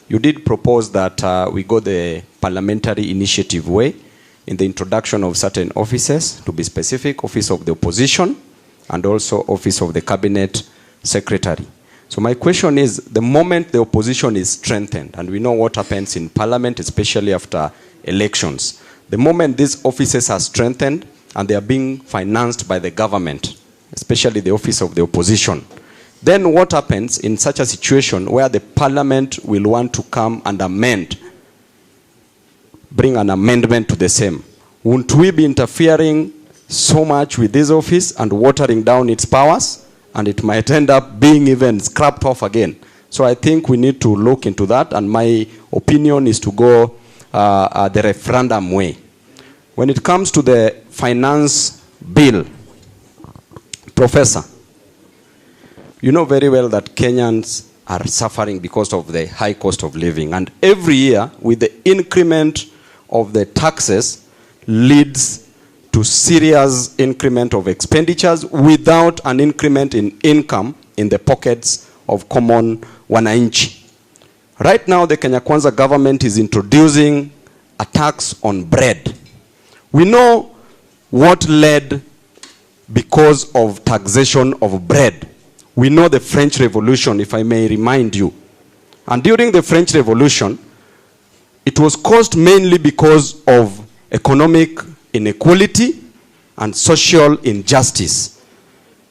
You did propose that we go the parliamentary initiative way in the introduction of certain offices, to be specific, office of the opposition and also office of the cabinet secretary. So my question is, the moment the opposition is strengthened, and we know what happens in parliament, especially after elections, the moment these offices are strengthened and they are being financed by the government, especially the office of the opposition, then what happens in such a situation where the parliament will want to come and amend, bring an amendment to the same? Won't we be interfering so much with this office and watering down its powers? And it might end up being even scrapped off again. So I think we need to look into that, and my opinion is to go the referendum way. When it comes to the finance bill, Professor, you know very well that Kenyans are suffering because of the high cost of living. And every year, with the increment of the taxes, leads to serious increment of expenditures without an increment in income in the pockets of common wananchi. Right now, the Kenya Kwanza government is introducing a tax on bread. We know what led because of taxation of bread. We know the French Revolution, if I may remind you. And during the French Revolution, it was caused mainly because of economic inequality and social injustice.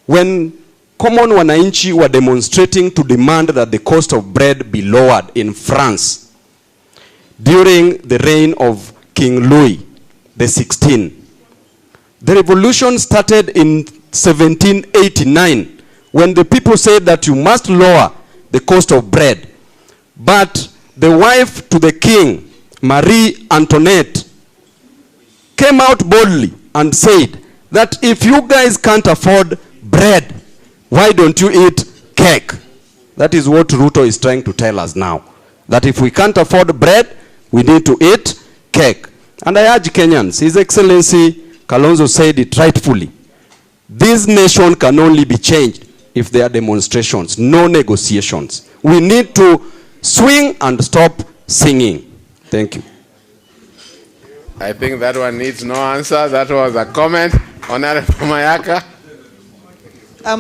When common wananchi were demonstrating to demand that the cost of bread be lowered in France during the reign of King Louis XVI. The revolution started in 1789 when the people said that you must lower the cost of bread. But the wife to the king, Marie Antoinette, came out boldly and said that if you guys can't afford bread, why don't you eat cake? That is what Ruto is trying to tell us now. That if we can't afford bread, we need to eat cake. And I urge Kenyans, His Excellency Kalonzo said it rightfully. This nation can only be changed if there are demonstrations, no negotiations. We need to swing and stop singing. Thank you. I think that one needs no answer. That was a comment. Honorable Mayaka.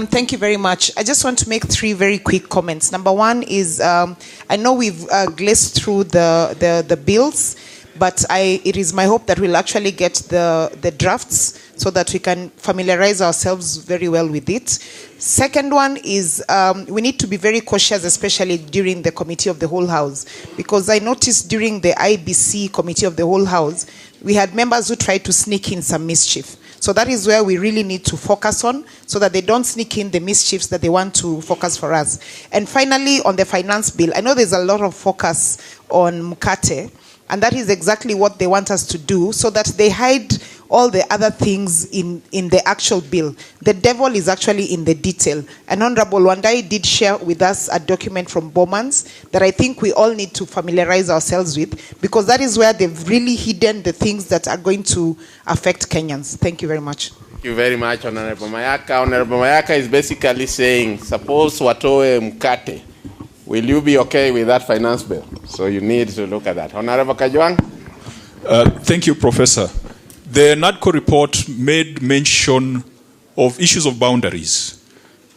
Thank you very much. I just want to make three very quick comments. Number one is, I know we've glazed through the bills, but it is my hope that we'll actually get the drafts so that we can familiarize ourselves very well with it. Second one is we need to be very cautious, especially during the Committee of the Whole House, because I noticed during the IBC Committee of the Whole House, we had members who tried to sneak in some mischief. So that is where we really need to focus on, so that they don't sneak in the mischiefs that they want to focus for us. And finally, on the finance bill, I know there's a lot of focus on Mkate, and that is exactly what they want us to do, so that they hide all the other things in the actual bill. The devil is actually in the detail. And Honorable Wandai did share with us a document from Bowman's that I think we all need to familiarize ourselves with, because that is where they've really hidden the things that are going to affect Kenyans. Thank you very much. Thank you very much, Honorable Mayaka. Honorable Mayaka is basically saying, suppose watoe mkate. Will you be okay with that finance bill? So you need to look at that. Honorable Kajwang. Thank you, Professor. The NADCO report made mention of issues of boundaries.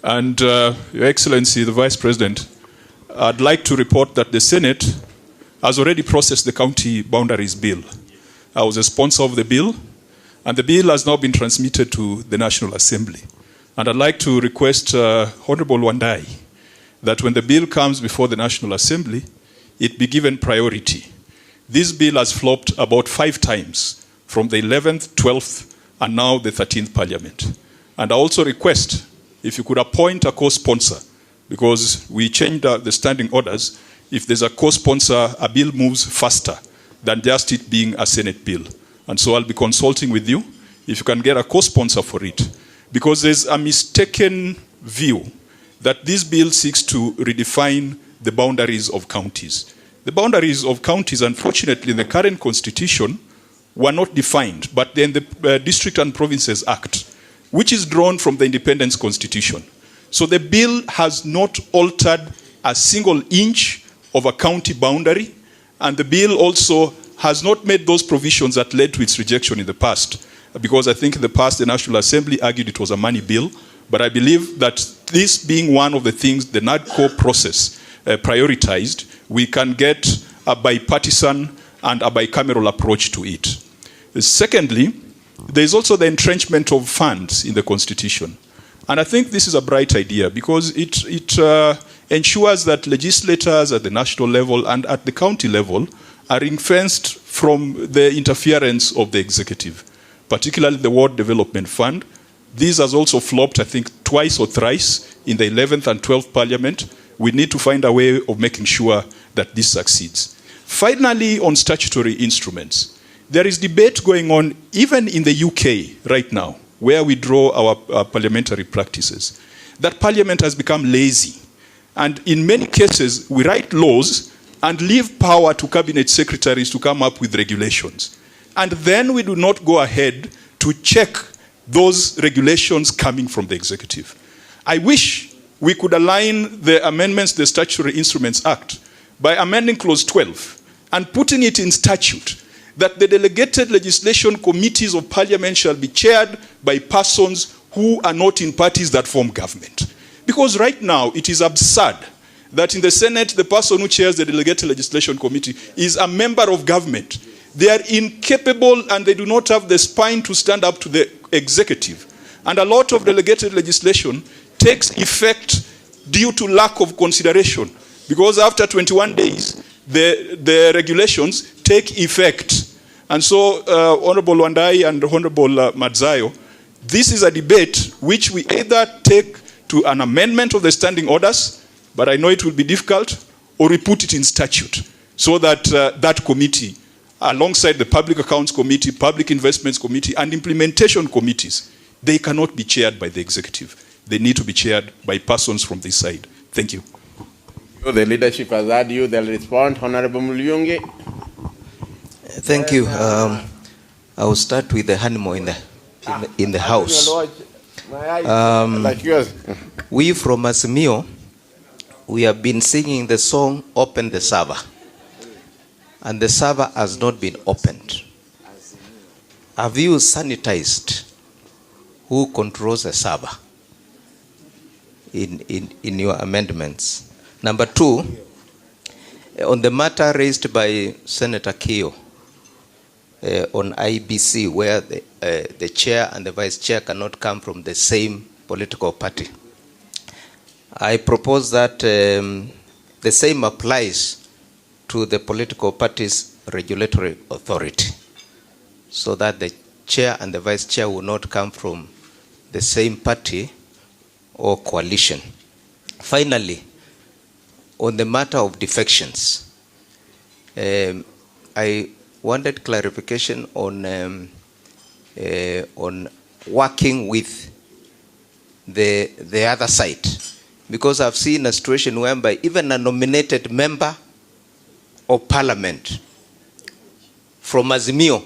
And Your Excellency, the Vice President, I'd like to report that the Senate has already processed the county boundaries bill. I was a sponsor of the bill, and the bill has now been transmitted to the National Assembly. And I'd like to request Honorable Wandai that when the bill comes before the National Assembly, it be given priority. This bill has flopped about 5 times, from the 11th, 12th, and now the 13th Parliament. And I also request, if you could appoint a co-sponsor, because we changed the standing orders. If there's a co-sponsor, a bill moves faster than just it being a Senate bill. And so I'll be consulting with you, if you can get a co-sponsor for it. Because there's a mistaken view that this bill seeks to redefine the boundaries of counties. The boundaries of counties, unfortunately, in the current constitution, were not defined, but then the District and Provinces Act, which is drawn from the Independence Constitution. So the bill has not altered a single inch of a county boundary, and the bill also has not made those provisions that led to its rejection in the past. Because I think in the past the National Assembly argued it was a money bill, but I believe that this being one of the things the NADCO process prioritized, we can get a bipartisan and a bicameral approach to it. Secondly, there is also the entrenchment of funds in the Constitution. And I think this is a bright idea because it ensures that legislators at the national level and at the county level are ring-fenced from the interference of the executive, particularly the Ward Development Fund. This has also flopped, I think, twice or thrice in the 11th and 12th Parliament. We need to find a way of making sure that this succeeds. Finally, on statutory instruments, there is debate going on even in the UK right now, where we draw our parliamentary practices, that Parliament has become lazy. And in many cases, we write laws and leave power to cabinet secretaries to come up with regulations. And then we do not go ahead to check those regulations coming from the executive. I wish we could align the amendments to the Statutory Instruments Act by amending Clause 12 and putting it in statute that the delegated legislation committees of Parliament shall be chaired by persons who are not in parties that form government. Because right now, it is absurd that in the Senate, the person who chairs the delegated legislation committee is a member of government. They are incapable and they do not have the spine to stand up to the executive. And a lot of delegated legislation takes effect due to lack of consideration. Because after 21 days, the regulations take effect. And so, Honorable Wandai and Honorable Madzayo, this is a debate which we either take to an amendment of the standing orders, but I know it will be difficult, or we put it in statute so that that committee, alongside the Public Accounts Committee, Public Investments Committee, and implementation committees, they cannot be chaired by the executive. They need to be chaired by persons from this side. Thank you. The leadership has heard you. They'll respond. Honorable Mulyungi. Thank you. I will start with the animal in the house. Like yours. We from Azimio, we have been singing the song "Open the Server," and the server has not been opened. Have you sanitized who controls the server in your amendments? Number two, on the matter raised by Senator Keo on IBC, where the chair and the vice chair cannot come from the same political party, I propose that the same applies to the political party's regulatory authority, so that the chair and the vice chair will not come from the same party or coalition. Finally, on the matter of defections, I wanted clarification on working with the other side, because I've seen a situation whereby even a nominated member of Parliament from Azimio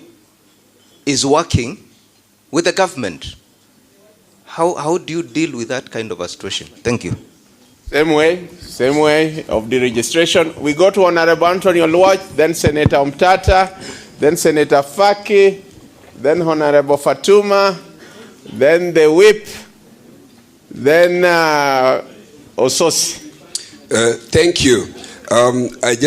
is working with the government. How do you deal with that kind of a situation? Thank you. Same way of the registration. We go to Honorable Anthony Oluoch, then Senator Umtata, then Senator Faki, then Honorable Fatuma, then the whip, then Ososi. Thank you. I just